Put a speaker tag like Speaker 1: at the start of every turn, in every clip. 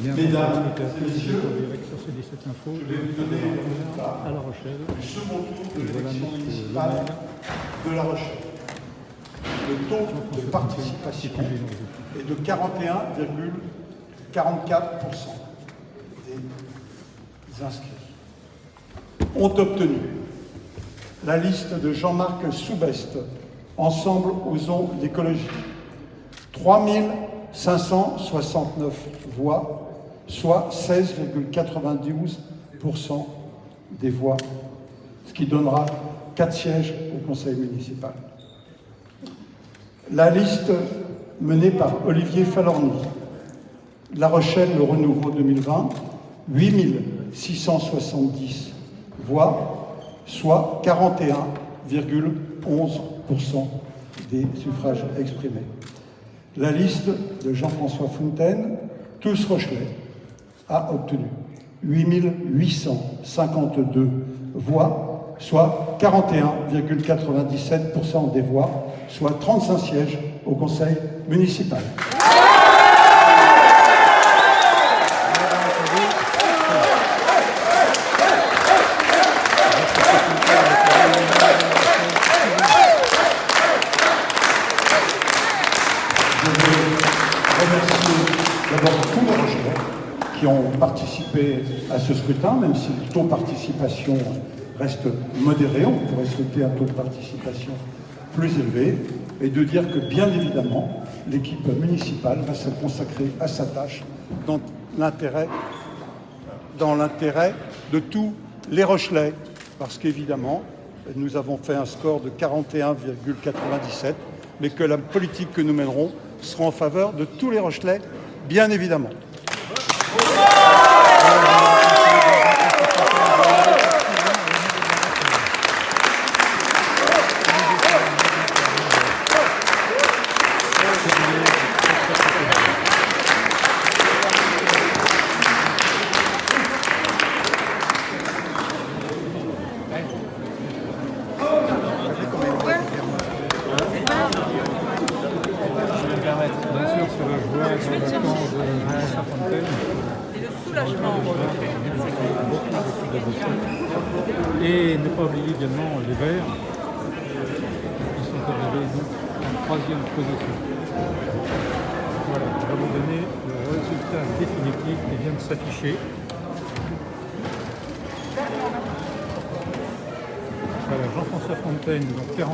Speaker 1: Mesdames et messieurs, je vais vous donner le résultat du second tour de l'élection municipale de La Rochelle. Le taux de participation est de 41,44% des inscrits. Ont obtenu la liste de Jean-Marc Soubeste, Ensemble osons l'écologie, 3 569 voix, soit 16,92% des voix, ce qui donnera 4 sièges au conseil municipal. La liste menée par Olivier Falorni, La Rochelle, le renouveau 2020, 8 670 voix, soit 41,11% des suffrages exprimés. La liste de Jean-François Fontaine, Tous Rochelais, a obtenu 8 852 voix, soit 41,97% des voix, soit 35 sièges au conseil municipal. D'abord tous les Rochelais qui ont participé à ce scrutin, même si le taux de participation reste modéré, on pourrait souhaiter un taux de participation plus élevé, et de dire que bien évidemment, l'équipe municipale va se consacrer à sa tâche dans l'intérêt de tous les Rochelais, parce qu'évidemment, nous avons fait un score de 41,97, mais que la politique que nous mènerons sera en faveur de tous les Rochelais, bien évidemment.
Speaker 2: Et ne pas oublier également les Verts, qui sont arrivés en troisième position. Voilà, je vais vous donner le résultat définitif qui vient de s'afficher. Voilà, Jean-François Fontaine, donc 41,97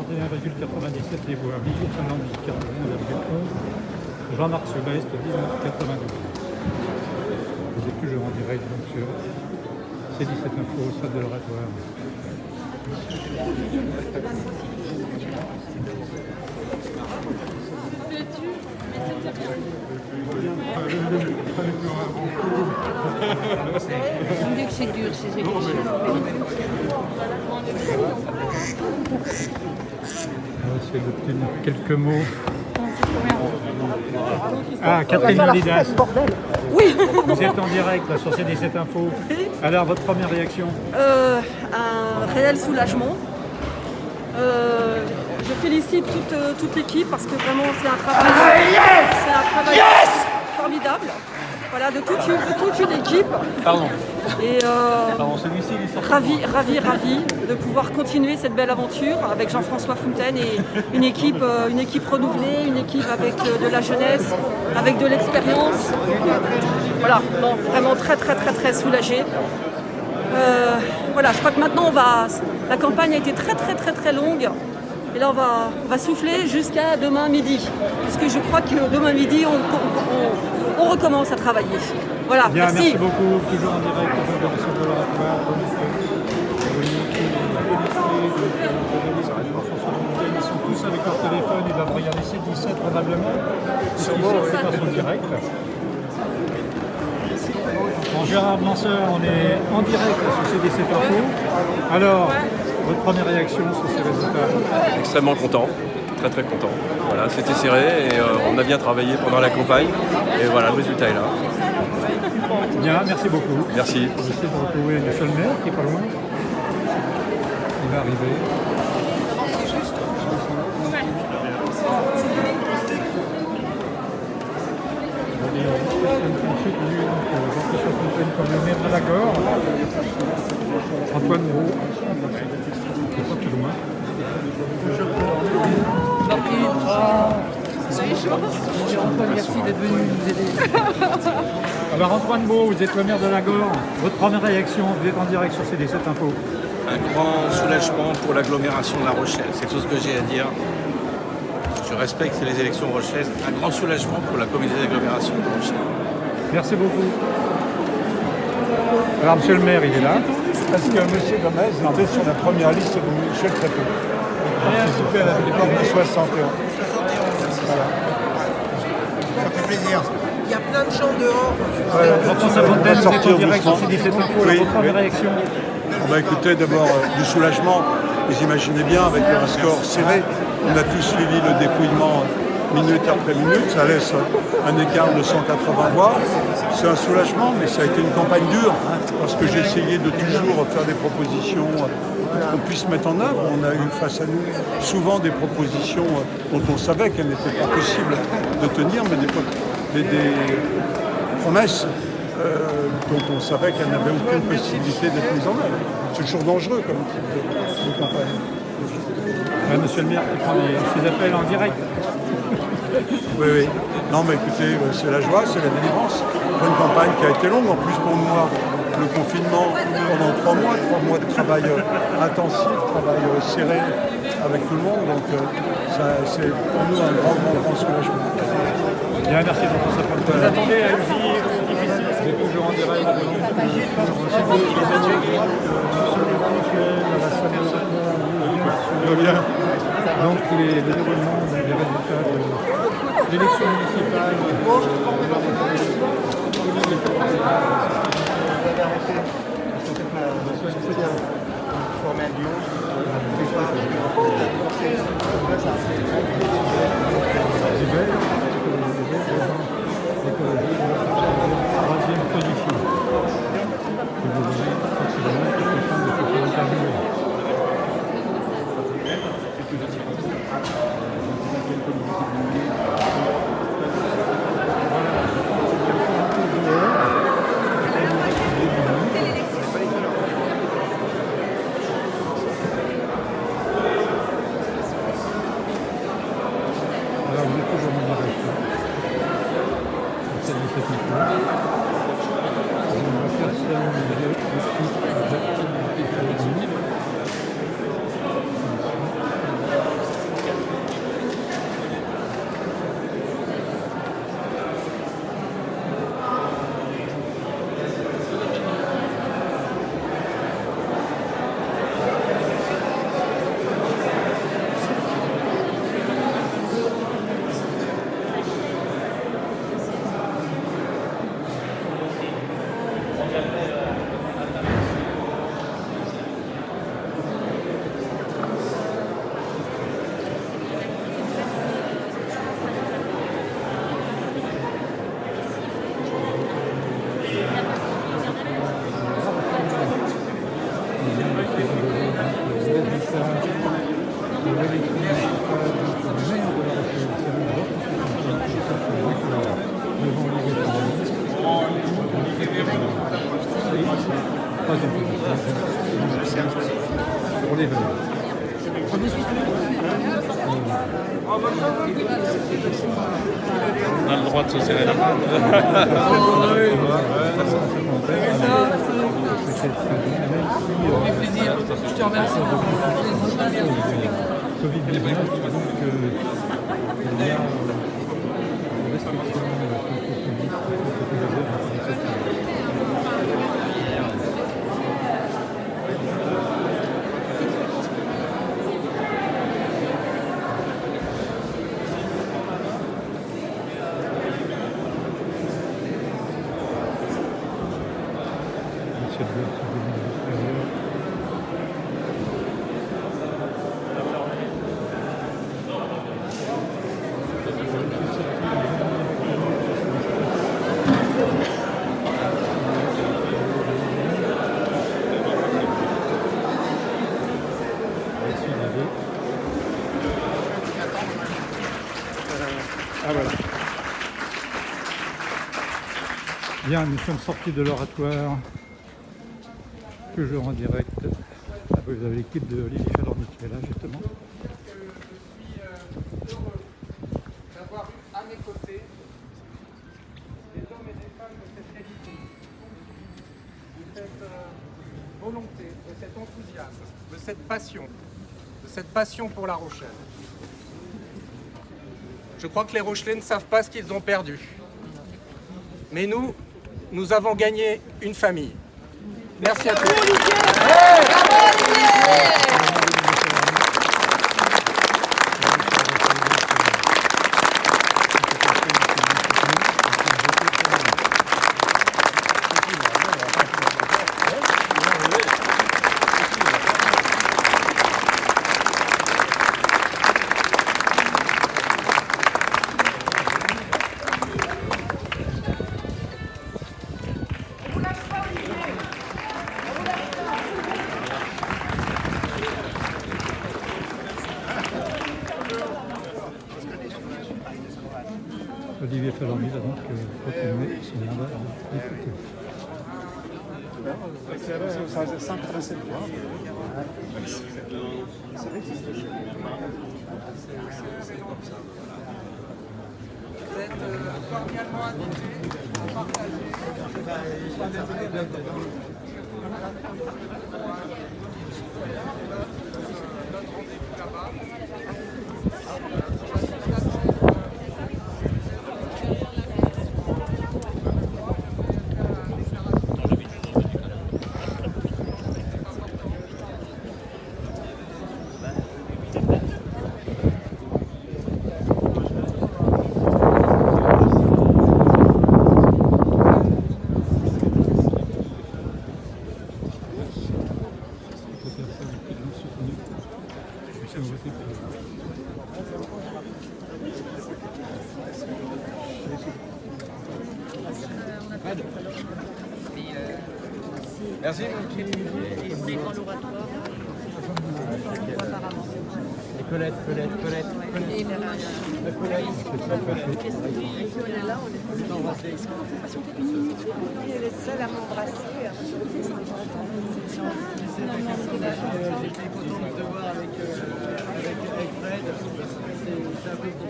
Speaker 2: des voix, Brigitte Fernandez, 41,11, Jean-Marc Soubeste, 19,92. Vous êtes toujours en direct donc sur C17 Info au stade de l'Oratoire.
Speaker 3: On dit que c'est dur ces élections.
Speaker 2: On va essayer d'obtenir quelques mots. Ah, Catherine Molidas.
Speaker 3: Oui.
Speaker 2: Vous êtes en direct là, sur C17 Info. Alors, votre première réaction?
Speaker 3: Un réel soulagement. Je félicite toute l'équipe parce que vraiment c'est un travail formidable. Voilà, de toute une équipe.
Speaker 2: Pardon.
Speaker 3: Et
Speaker 2: celui-ci, il est sorti.
Speaker 3: ravi de pouvoir continuer cette belle aventure avec Jean-François Fontaine et une équipe renouvelée, une équipe avec de la jeunesse, avec de l'expérience. Voilà, non, vraiment très soulagée. Voilà, je crois que maintenant la campagne a été très longue. Et là, on va souffler jusqu'à demain midi. Parce que je crois que demain midi, on recommence à travailler. Voilà,
Speaker 2: bien,
Speaker 3: merci.
Speaker 2: Merci beaucoup. Toujours en direct de l'Oratoire. Ils sont tous avec leur téléphone, ils doivent regarder C17 probablement. Sûrement, c'est pas son direct. Bon, Gérard Blanceur, on est en direct sur C17 Info. Alors, votre première réaction sur ces résultats?
Speaker 4: Extrêmement content, très content. Voilà, c'était serré et on a bien travaillé pendant la campagne. Et voilà, le résultat est là.
Speaker 2: Bien, merci beaucoup.
Speaker 4: Merci.
Speaker 2: On essaie de retrouver le seul maire qui est pas loin. Il va arriver. Ensuite, comme le maire de Lagor, Antoine Beau, c'est pas plus loin.
Speaker 3: Merci d'être venu nous aider.
Speaker 2: Alors Antoine Beau, vous êtes le maire de Lagor. Votre première réaction, vous êtes en direct sur CD7 Info.
Speaker 5: Un grand soulagement pour l'agglomération de La Rochelle. C'est tout ce que j'ai à dire. Je respecte les élections rochaises. Un grand soulagement pour la communauté d'agglomération de La Rochelle.
Speaker 2: Merci beaucoup. Alors monsieur le maire, il est là.
Speaker 1: Parce que M. Gomez était sur la première liste de Michel Trépeau. Il participait à la victoire de 61.
Speaker 6: Ça fait plaisir. Il y a plein de gens dehors.
Speaker 2: Jean-François Fontaine, vous êtes en direct sur CD7 Info.
Speaker 7: Oui,
Speaker 2: Votre première
Speaker 7: oui.
Speaker 2: réaction.
Speaker 7: On va écouter d'abord du soulagement. Vous imaginez bien, avec un score serré, on a tous suivi le dépouillement minute après minute. Ça laisse un écart de 180 voix. C'est un soulagement, mais ça a été une campagne dure, parce que j'ai essayé de toujours faire des propositions qu'on puisse mettre en œuvre. On a eu face à nous souvent des propositions dont on savait qu'elles n'étaient pas possibles de tenir, mais des promesses dont on savait qu'elles n'avaient aucune possibilité d'être mises en œuvre. C'est toujours dangereux comme type de campagne.
Speaker 2: Monsieur le maire qui prend ses appels en direct.
Speaker 7: Oui, oui. Non, mais écoutez, c'est la joie, c'est la délivrance. Pour une campagne qui a été longue, en plus pour moi, le confinement pendant 3 mois de travail intensif, travail serré avec tout le monde. Donc, c'est pour nous un grand soulagement.
Speaker 2: Bien, merci Jean-François Fontaine. Vous attendez à une vie difficile. Vous êtes toujours en direct. Donc les déroulements des résultats de l'élection municipale. Troisième position. Et vous aurez forcément quelques de se faire interviewer. Alors vous êtes toujours en direct. C'est le fait pour les valeurs.
Speaker 5: On a le droit de se serrer la main.
Speaker 3: Je te remercie.
Speaker 2: Covid-19, donc il y a restriction Bien, nous sommes sortis de l'oratoire, toujours en direct. Ah, vous avez l'équipe de Olivier Falorni qui est là justement.
Speaker 8: D'avoir à mes côtés des hommes et des femmes de cette qualité, de cette volonté, de cet enthousiasme, de cette passion pour La Rochelle. Je crois que les Rochelais ne savent pas ce qu'ils ont perdu. Mais nous avons gagné une famille. Merci à tous.
Speaker 2: Olivier Falorni va donc continuer son mandat de député.
Speaker 8: Vous êtes cordialement invités à partager. Merci. Colette.
Speaker 6: Elle est seule à m'embrasser.
Speaker 8: J'étais content de te voir avec Fred. C'est un peu pour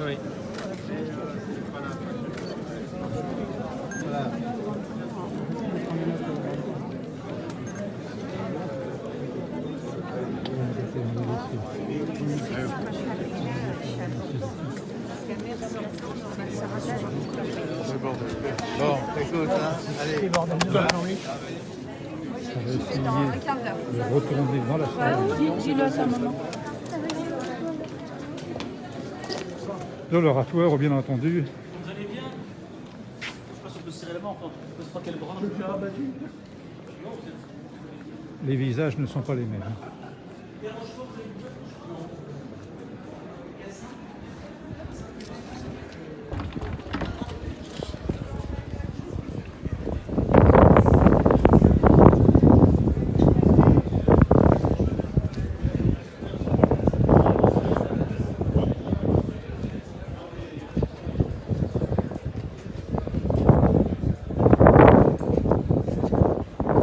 Speaker 8: oui. Voilà. Bon, écoute, allez.
Speaker 2: Ça va essayer de retourner dans la salle de l'oratoire, bien entendu.
Speaker 9: Vous allez bien? Je sais pas si on peut se serrer la main, enfin, on peut se frotter le bras en tout cas.
Speaker 2: Les visages ne sont pas les mêmes.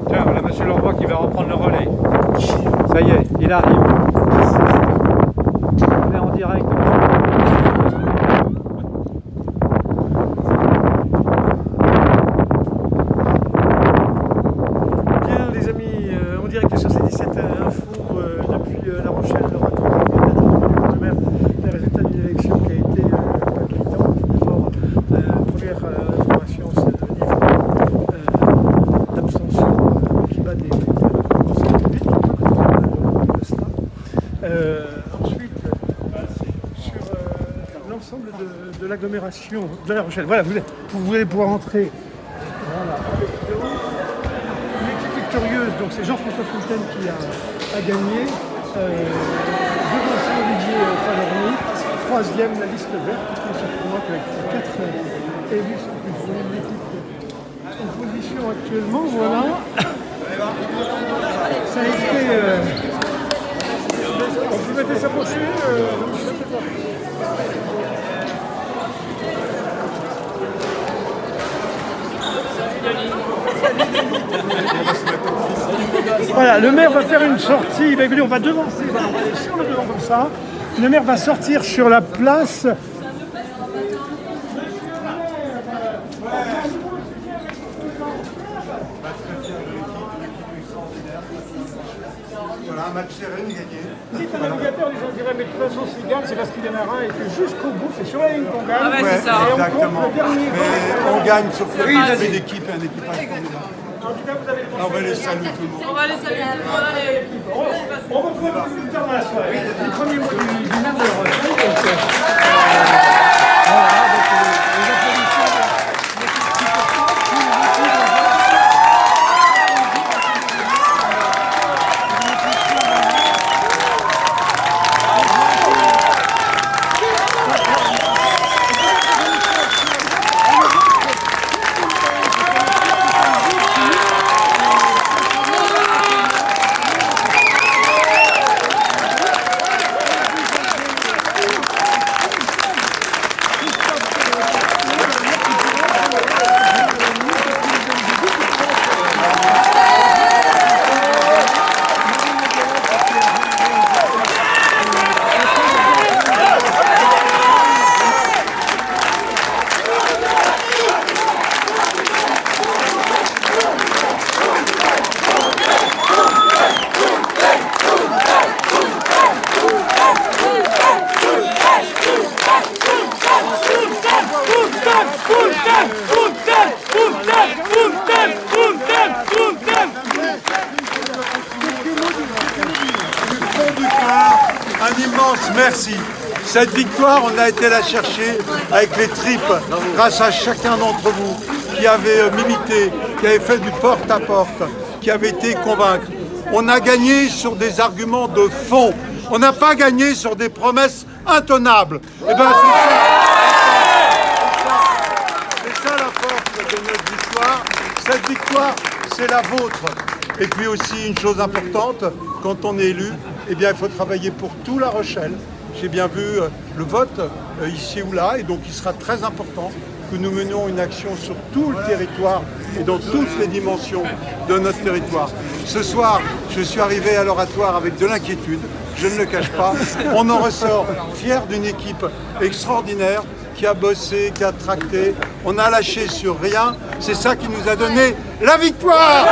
Speaker 2: Tiens, voilà monsieur Leroy qui va reprendre le relais. Ça y est, il arrive. On est en direct.
Speaker 10: Bien les amis, en direct sur C17 Info depuis La Rochelle, l'oratoire du maire, les résultats d'une élection qui a été palpitante. D'abord, première information, c'est le niveau d'abstention qui bat des conseils publics, de cela. Ensuite, sur l'ensemble de l'agglomération de La Rochelle, voilà, vous allez pouvoir entrer. Voilà. L'équipe victorieuse, donc c'est Jean-François Fontaine qui a gagné. Devant Olivier Falorni, troisième la liste verte, qui est surprenante avec 4 élus supplémentaires. L'équipe en position actuellement, voilà. Ça a été le maire va faire une sortie. Bah, écoutez, on va devancer, on va aller sur le devant comme ça. Le maire va sortir sur la place.
Speaker 7: Voilà, un match serré, gagné.
Speaker 10: Si un navigateur, les gens diraient, mais de toute façon, s'il gagne, c'est parce qu'il est marin et que jusqu'au bout, c'est sur la ligne qu'on gagne.
Speaker 3: Ah ouais, c'est ça.
Speaker 10: Et on
Speaker 7: Exactement.
Speaker 10: compte le dernier.
Speaker 7: Mais on gagne sur le respect d'équipe et un équipage formidable.
Speaker 10: En tout cas, vous avez
Speaker 7: On va les saluer tout le monde.
Speaker 3: On va aller saluer tout le monde. Allez.
Speaker 10: On retrouve un peu plus tard dans la soirée. Le premier mot du maire de La Rochelle.
Speaker 7: Un immense merci. Cette victoire, on a été la chercher avec les tripes, grâce à chacun d'entre vous qui avait milité, qui avait fait du porte-à-porte, qui avait été convaincu. On a gagné sur des arguments de fond. On n'a pas gagné sur des promesses intenables. Et ben c'est ça la force de notre victoire. Cette victoire, c'est la vôtre. Et puis aussi une chose importante, quand on est élu, eh bien, il faut travailler pour tout La Rochelle. J'ai bien vu le vote ici ou là, et donc il sera très important que nous menions une action sur tout le territoire et dans toutes les dimensions de notre territoire. Ce soir, je suis arrivé à l'oratoire avec de l'inquiétude, je ne le cache pas. On en ressort fier d'une équipe extraordinaire qui a bossé, qui a tracté. On a lâché sur rien. C'est ça qui nous a donné la victoire.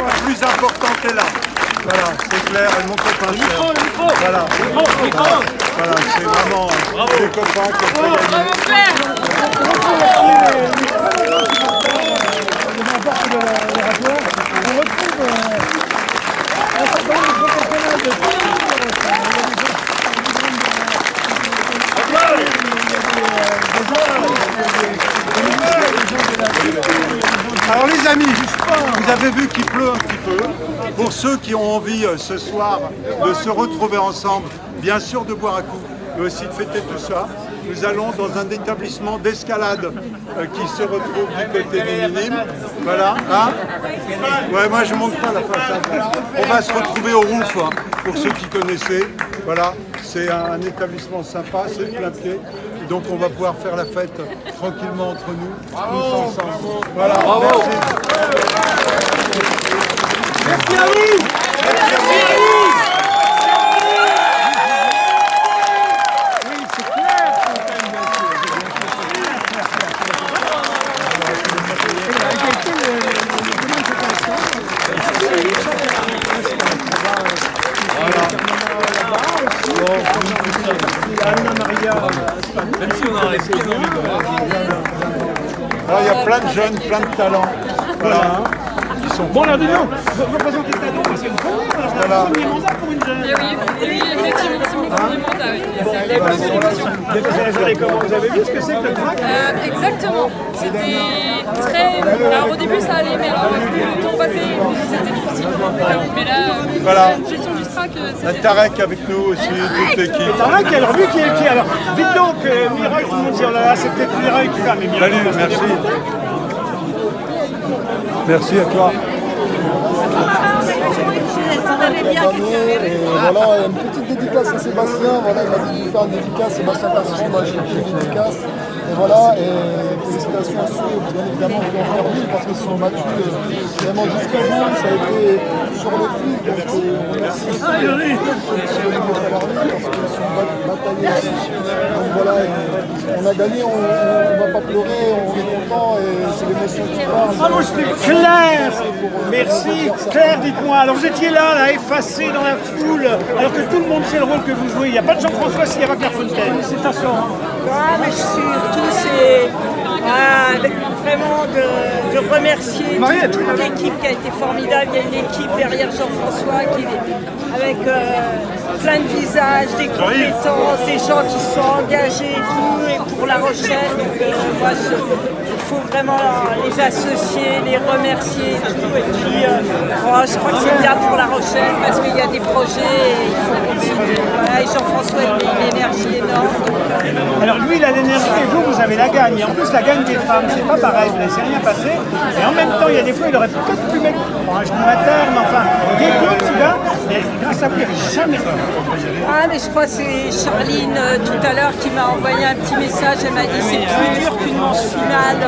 Speaker 7: La plus importante est là. Voilà, c'est clair, et mon copain. Voilà. Voilà, c'est vraiment des copains qui ont fait gagner. Alors les amis, vous avez vu qu'il pleut un petit peu. Pour ceux qui ont envie ce soir de se retrouver ensemble, bien sûr de boire un coup, mais aussi de fêter tout ça, nous allons dans un établissement d'escalade qui se retrouve du côté du Minime. Voilà. Hein, ouais, moi je ne monte pas la façade. On va se retrouver au Rouf, hein, pour ceux qui connaissaient. Voilà, c'est un établissement sympa, c'est plein pied. Donc on va pouvoir faire la fête tranquillement entre nous, tous ensemble. Voilà, merci. Merci à vous. Merci à vous. Oui, c'est clair.
Speaker 4: Même si on a resté
Speaker 7: il y a plein de jeunes, plein de talents. Voilà. Qui sont
Speaker 10: Bon, alors dis-nous, vous représentez Tadon, c'est une premier mandat pour une jeune.
Speaker 3: Oui, effectivement, c'est mon premier mandat. Oui.
Speaker 10: Comment vous avez vu ce que c'est que le track?
Speaker 3: Exactement. C'était très. Alors au début ça allait, mais alors plus le temps passait, c'était difficile. Mais là,
Speaker 7: Voilà.
Speaker 3: la gestion du track,
Speaker 7: La
Speaker 3: c'était.
Speaker 7: Tarek avec nous aussi, toute l'équipe.
Speaker 10: Tarek, alors lui qui est. Alors, dites donc, Mireille, tout le monde dit, oh là là, c'est peut-être Mireille qui va, mais Mireille.
Speaker 7: Salut, merci. Merci à toi.
Speaker 11: d'année. Et voilà, une petite dédicace à Sébastien. Voilà, il m'a dit de faire une dédicace. Sébastien Casseron, moi j'ai fait une dédicace. Et voilà, et félicitations à ceux, bien évidemment, qui ont perdu parce qu'ils se sont battus vraiment jusqu'au bout. Ça a été sur le fil. Donc, on remercie aussi sur le niveau salarié parce qu'ils se sont bataillés aussi. Donc voilà, on a gagné, on ne va pas pleurer, on est content et c'est l'émotion qui parle.
Speaker 10: Ah, moi, Claire, merci. Claire, dites-moi, alors vous étiez là, effacé dans la foule, alors que tout le monde sait le rôle que vous jouez. Il n'y a pas de Jean-François s'il n'y a pas Claire Fontaine. Félicitations.
Speaker 12: Ah, mais surtout, c'est vraiment de remercier toute l'équipe qui a été formidable. Il y a une équipe derrière Jean-François avec plein de visages, des compétences, des gens qui sont engagés et tout, et pour La Rochelle. Donc, moi, il faut vraiment les associer, les remercier et tout. Et puis, je crois que c'est bien pour La Rochelle parce qu'il y a des projets et il faut continuer. Voilà, et Jean-François, il met une énergie énorme. Donc,
Speaker 10: alors lui, il a l'énergie et vous avez la gagne. Et en plus, la gagne des femmes, c'est pas pareil, vous ne laissez rien passer. Et en même temps, il y a des fois, il aurait peut-être pu mettre un genou à terre, mais enfin, des coups, celui-là, mais grâce à vous, il n'avait jamais fait.
Speaker 12: Ah, mais je crois que c'est Charline tout à l'heure qui m'a envoyé un petit message. Elle m'a dit c'est plus dur qu'une manche finale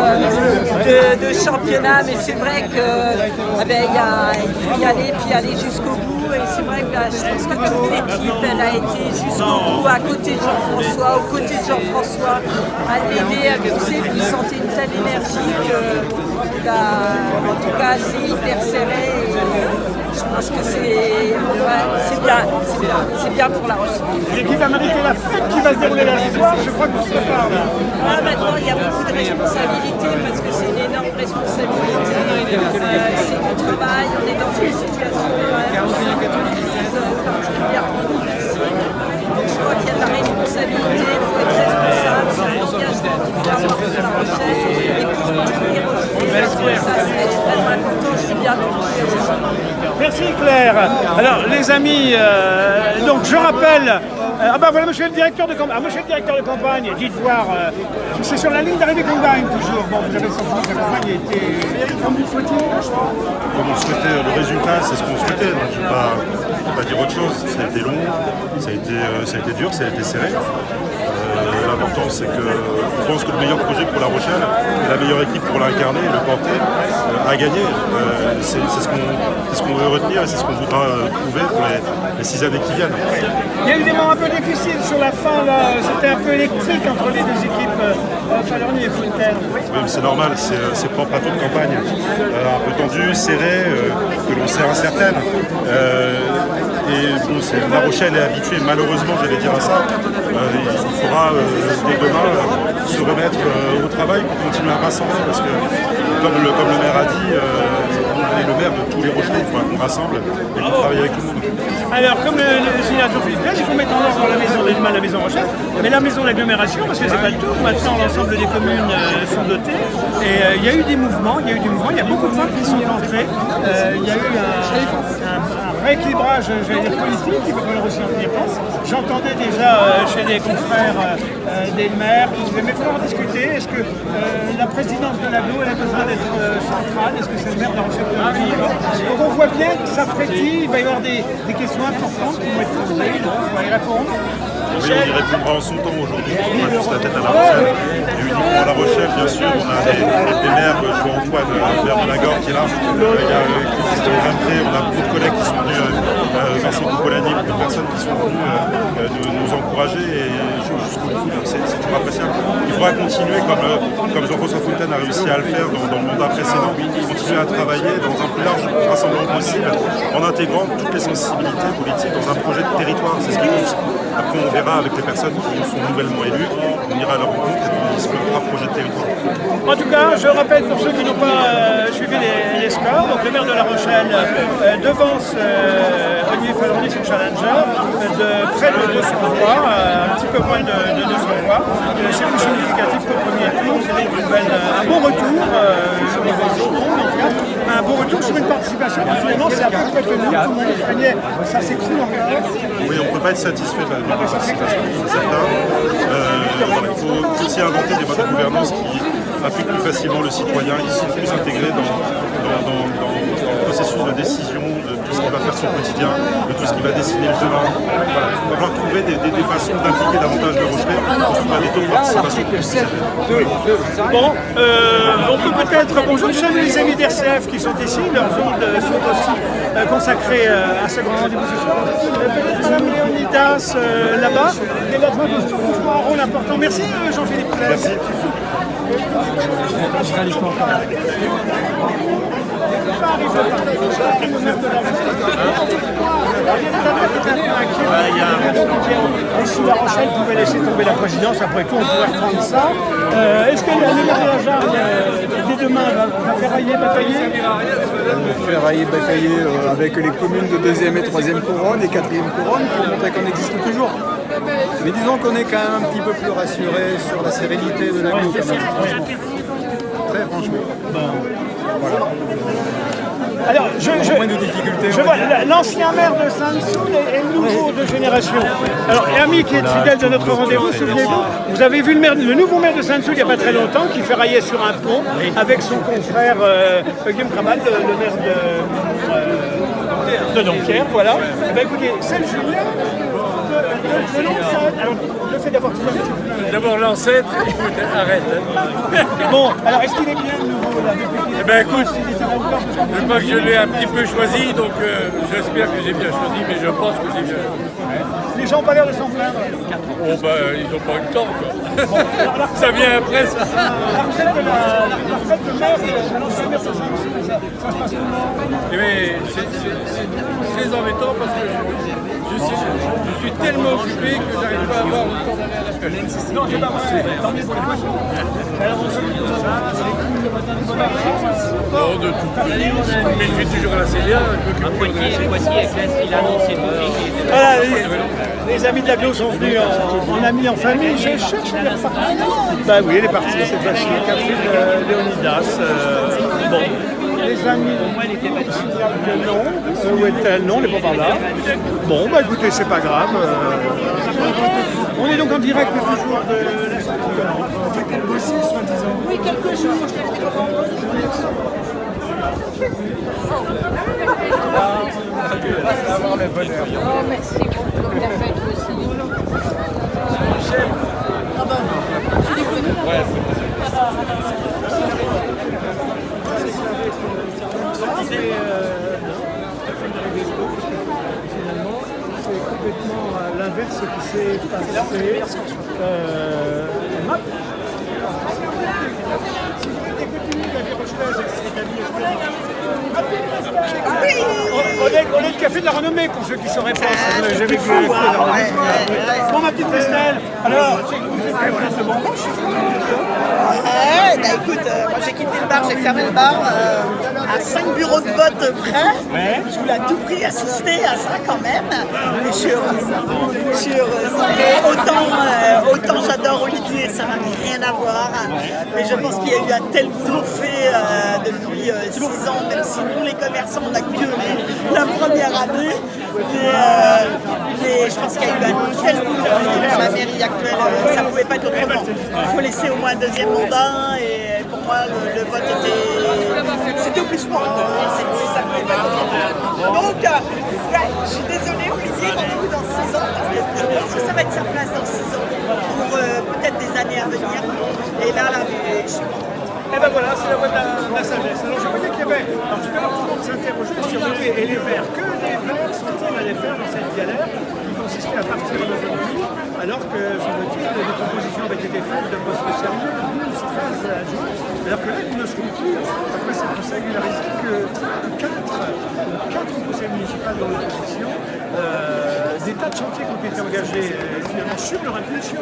Speaker 12: de championnat, mais c'est vrai que il faut y aller puis aller jusqu'au bout. Et c'est vrai que je pense que toute l'équipe elle a été jusqu'au bout à côté de Jean-François, aux côtés de Jean-François, à l'aider, à pousser, puis sentir une telle énergie que en tout cas c'est hyper serré. Et je pense que c'est bien pour La Rochelle.
Speaker 10: L'équipe a mérité la fête qui va se dérouler la soir, je crois que tout se prépare là.
Speaker 12: Maintenant il y a beaucoup de responsabilités parce que c'est une énorme responsabilité. C'est du travail, on est dans une situation particulièrement difficile. Donc je crois qu'il y a de la responsabilité, il faut être responsable, c'est un engagement différent pour La Rochelle et pour tous les Rochellais. Ça c'est très important, je suis bien content.
Speaker 10: Merci Claire. Alors les amis, donc je rappelle, voilà monsieur le directeur de campagne, dites voir, c'est sur la ligne d'arrivée campagne toujours. Bon, vous avez senti que la campagne a été comme vous souhaitiez.
Speaker 13: Comme on souhaitait, le résultat c'est ce qu'on souhaitait, donc je ne vais pas dire autre chose. Ça a été long, ça a été dur, ça a été serré. L'important c'est que je pense que le meilleur projet pour La Rochelle et la meilleure équipe pour l'incarner et le porter a gagné. C'est ce qu'on veut retenir et c'est ce qu'on voudra prouver pour les 6 années qui viennent.
Speaker 10: Il y a eu des moments un peu difficiles sur la fin, là. C'était un peu électrique entre les deux équipes, Falorni et Fontaine.
Speaker 13: Oui, c'est normal, c'est propre à toute campagne. Un peu tendu, serré, que l'on sert incertaine. Et bon, La Rochelle est habituée, malheureusement, j'allais dire à ça. Il faudra dès demain se remettre au travail pour continuer à rassembler parce que, comme le maire a dit, on est le maire de tous les Rochelais, il faut qu'on rassemble et qu'on travaille avec tout le monde.
Speaker 10: Alors, comme le signal Jean-Philippe Claes, il faut mettre en ordre la maison des la maison Rochelle, mais la maison d'agglomération, parce que c'est pas le tout. Maintenant, l'ensemble des communes sont dotées. Et il y a eu des mouvements, il y a beaucoup de femmes qui sont entrées. Il y a eu un rééquilibrage, j'allais dire politique, il va falloir aussi en tenir compte. J'entendais déjà chez des confrères des maires qui disaient mais il faut en discuter. Est-ce que la présidence de l'aglo elle a besoin d'être centrale? Est-ce que c'est le maire de La Rochelle qui y va? Donc on voit bien que ça frétille, il va y avoir des questions importantes qui vont être posées, donc on va y répondre.
Speaker 13: Oui, on y répondra en son temps aujourd'hui, on a juste la tête à La Rochelle. Et uniquement La Rochelle, bien sûr, on a des maires, je vois Antoine, le maire de Lagor qui est là, il y a Christian Grimpré, on a beaucoup de collègues qui sont venus, Vincent Coupolani, beaucoup de personnes qui sont venues nous encourager et jusqu'au bout, c'est toujours appréciable. Il faudra continuer comme Jean-François Fontaine a réussi à le faire dans le mandat précédent, continuer à travailler dans un plus large rassemblement possible en intégrant toutes les sensibilités politiques dans un projet de territoire, c'est ce qui compte. Après on verra avec les personnes qui sont nouvellement élues, on ira à leur rencontre et on discutera projet de territoire.
Speaker 10: En tout cas, je rappelle pour ceux qui n'ont pas suivi les scores, donc le maire de La Rochelle devance Olivier Falorni, son challenger, de près de 200 voix, un petit peu moins de 200 voix. C'est plus significatif qu'au premier tour, c'est un bon retour, un bon retour sur une participation, finalement c'est à peu près que nous, tout le monde craignait, ça s'écroule encore.
Speaker 13: Oui, on ne peut pas être satisfait de la participation, c'est certain. Il faut aussi inventer des modes de gouvernance qui appuient plus facilement le citoyen, qui sont plus intégrés le processus de décision, de tout ce qui va faire son quotidien, de tout ce qui va dessiner le demain. Voilà, il va falloir trouver des façons d'impliquer davantage de Rochelais à des taux de participation.
Speaker 10: Bon, on peut peut-être... Bonjour, je salue les amis d'RCF qui sont ici, leurs ondes sont aussi consacrées à ce grand rendez-vous ce soir. Peut-être Madame Léonidas là-bas, et là joue un rôle important. Merci Jean-Philippe Claes.
Speaker 13: Merci.
Speaker 10: Je réalise pas encore. Et sous La Rochelle pouvait laisser tomber la présidence, après tout on pourrait reprendre ça. Est-ce que la mémoire de la Jarre, dès demain, va ferrailler, batailler?
Speaker 14: Ferrailler, batailler avec les communes de 2e et 3e couronne et 4e couronne pour montrer qu'on existe toujours. Mais disons qu'on est quand même un petit peu plus rassuré sur la sérénité de la vie, quand même, franchement. Très franchement. Voilà.
Speaker 10: Alors, je vois l'ancien maire de Sainte-Soule et le nouveau de génération. Alors, Ami qui est fidèle de notre rendez-vous, souvenez-vous, vous avez vu le nouveau maire de Sainte-Soule il n'y a pas très longtemps, qui ferraillait sur un pont avec son confrère Guillaume Cramal, le maire de Dompierre, voilà. Eh bien, écoutez, c'est le Julien de l'ancêtre. Alors, le fait d'avoir toujours un petit peu...
Speaker 15: D'abord l'ancêtre, écoute, arrête.
Speaker 10: Bon, alors est-ce qu'il est bien le nouveau là?
Speaker 15: Eh bien écoute, je crois que je l'ai un petit peu choisi, donc j'espère que j'ai bien choisi, mais je pense que j'ai bien choisi.
Speaker 10: Les gens n'ont pas l'air de s'en plaindre.
Speaker 15: Oh bah ils n'ont pas eu le temps quoi. Bon, ça vient après ça.
Speaker 10: La retraite de maire, l'ancien maire de Sainte-Soule, ça se passe comment?
Speaker 15: Mais c'est très embêtant parce que je suis tellement occupé que j'arrive pas à avoir le temps d'aller à la pêche.
Speaker 10: Non, c'est pas vrai, tant mieux pour les poissons. Alors on s'occupe de ça, c'est les coups, le matin de bonheur.
Speaker 15: Non, de tout. Mais je suis toujours à la CDA, je m'occupe de la CDA.
Speaker 10: Voilà, les amis de l'agglo sont venus en amis, en famille. Je cherche les repartis. Bah oui, elle est partie cette fois-ci. Catherine Léonidas. Bon, les amis, non. Où est-elle? Non, elle n'est pas par là. Bon, bah écoutez, c'est pas grave. On est donc en direct toujours de la sortie aussi, soi-disant.
Speaker 12: Oui, quelques jours. Oh, merci beaucoup, comme la fête aussi. Ah bah, tu les connais là? Ouais,
Speaker 10: c'est complètement l'inverse qui s'est passé. On est le café de la renommée pour ceux qui sauraient pas. J'ai vécu bon, ma petite Christelle, alors, c'est bon.
Speaker 16: Bah écoute, moi j'ai quitté le bar, j'ai fermé le bar à 5 bureaux de vote près. Je voulais à tout prix assister à ça quand même. Et je suis heureuse. Autant j'adore Olivier, ça n'a rien à voir. Mais je pense qu'il y a eu un tel boulot fait depuis 6 ans, même si nous les commerçants on n'a que la première année. Mais je pense qu'il y a eu un tel boulot fait dans la mairie actuelle, ça ne pouvait pas être autrement. Il faut laisser au moins un deuxième mandat et pour moi le vote c'était obligement. Ça ne pouvait pas être autrement. Donc je suis désolée Olivier, rendez-vous dans 6 ans parce que je pense que ça va être sa place dans 6 ans pour peut-être des années à venir. Et là je suis contente.
Speaker 10: Et ben voilà, c'est la voie de la sagesse. Alors je voyais qu'il y avait, alors tout à l'heure tout le monde s'interrogeait sur et les Verts. Que les Verts sont-ils allés faire dans cette galère qui consistait à partir de l'aujourd'hui, alors que, semble-t-il, des propositions avaient été faites de postes sérieux, de 12-13 adjoints, alors que là, ils ne seront plus, après cette singularité, que 4 conseils municipaux dans l'opposition, des tas de chantiers qui ont été engagés, finalement, sur leur impulsion.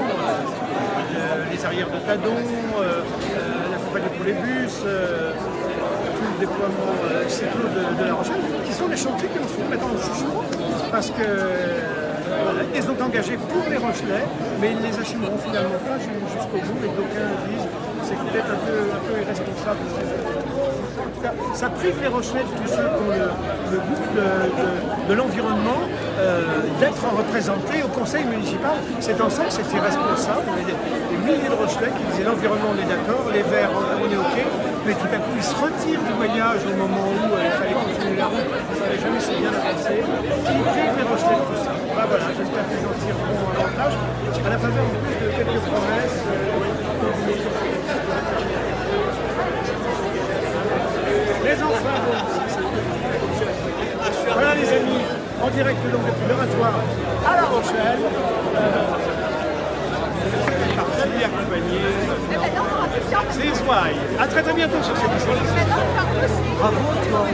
Speaker 10: Les arrières de Tadon, la compagnie pour les bus, tout le déploiement cyclo de La Rochelle, qui sont des chantiers qui nous font maintenant en suspens, parce que ils ont engagé pour les Rochelais, mais ils les assumeront finalement pas jusqu'au bout, et d'aucuns disent que c'est peut-être un peu irresponsable. Ça prive les Rochelais de tous ceux qui ont le goût de l'environnement, d'être représentés au conseil municipal. C'est en ça que c'est irresponsable. Les milliers de Rochelais qui disaient l'environnement on est d'accord, les Verts on est ok, mais tout à coup ils se retirent du voyage au moment où il fallait continuer la route, ça n'avait jamais si bien avancé. Qui vive les Rochelais de tout ça. Bah, voilà, j'espère qu'ils en tireront avantage à la faveur en plus de quelques promesses. Les enfants, voilà les amis, en direct donc depuis l'oratoire à La Rochelle, par Xavier accompagné, c'est Zouaï. A très bientôt sur cette émission. Bravo toi.